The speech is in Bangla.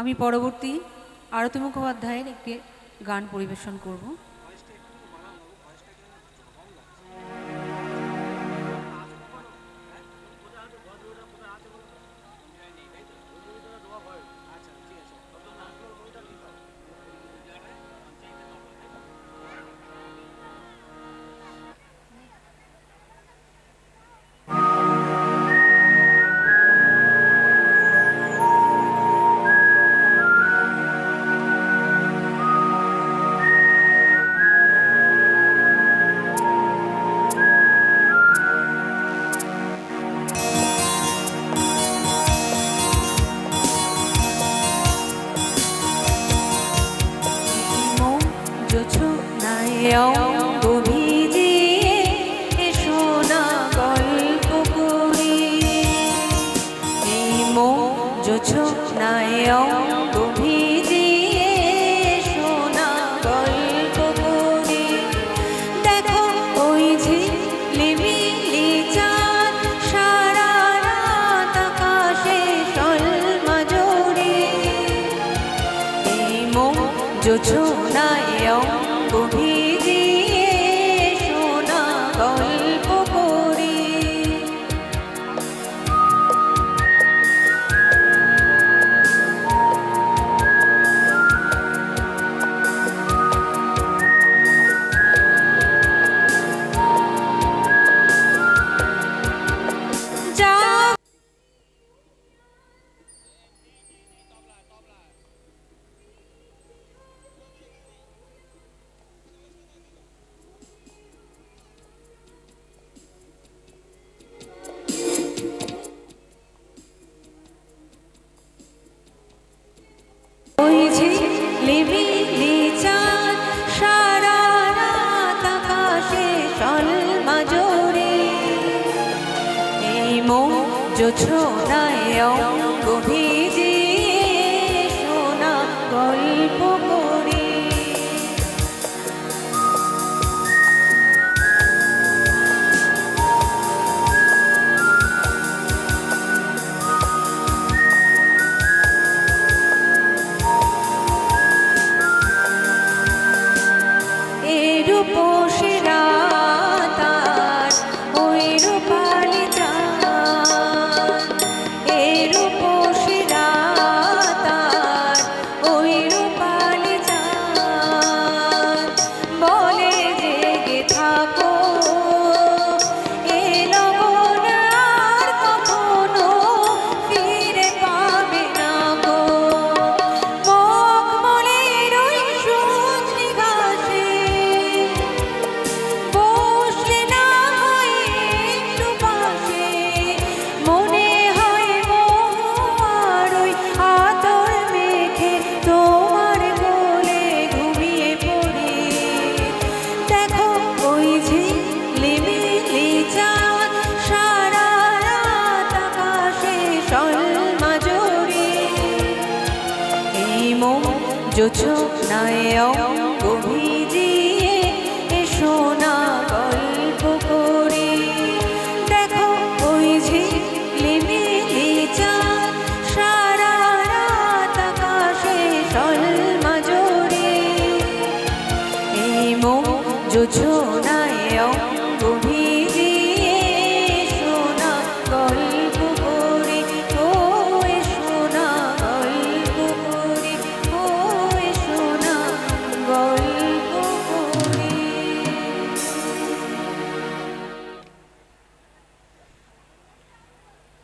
আমি পরবর্তী আরতি মুখোপাধ্যায়ের একটি গান পরিবেশন করব। অঙ্গ ভিজিয়ে এসো না গল্প করি, এই মন জোছনায় অঙ্গ ভিজিয়ে এসো না গল্প করি। দেখো ওই ঝিলিমিলি চাঁদ সারা রাত আকাশে সলমা জড়ি, এই মন জোছনায় অঙ্গ ভিজিয়ে এসো না গল্প করি। ওই ঝিলিমিলি চাঁদ সারা রাত আকাশে সলমা জড়ি, এই মন জোছনায় অঙ্গ ভিজিয়ে এসো না গল্প করি। রূপসী রাত আর ওই রূপালি চাঁদ, এই রূপসী রাত আর ওই রূপালি চাঁদ বলে জেগে থাকো, এ লগন আর কখনো ফিরে পাবে না গো। মখমলের ওই সজনি ঘাসে বসলে না হয় একটু পাশে, মনে হয় মোর ওই আতর মেখে তোমার কোলে ঘুমিয়ে পড়ি। দেখো ওই ঝিলিমিলি চাঁদ সারা রাত আকাশে সলমা জড়ি, এই মন জোছনায় অঙ্গ ভিজিয়ে এসো না গল্প করি। দেখো ওই ঝিলিমিলি চাঁদ সারা রাত আকাশে সলমা জড়ি, এই মন জোছনায় অঙ্গ ভিজিয়ে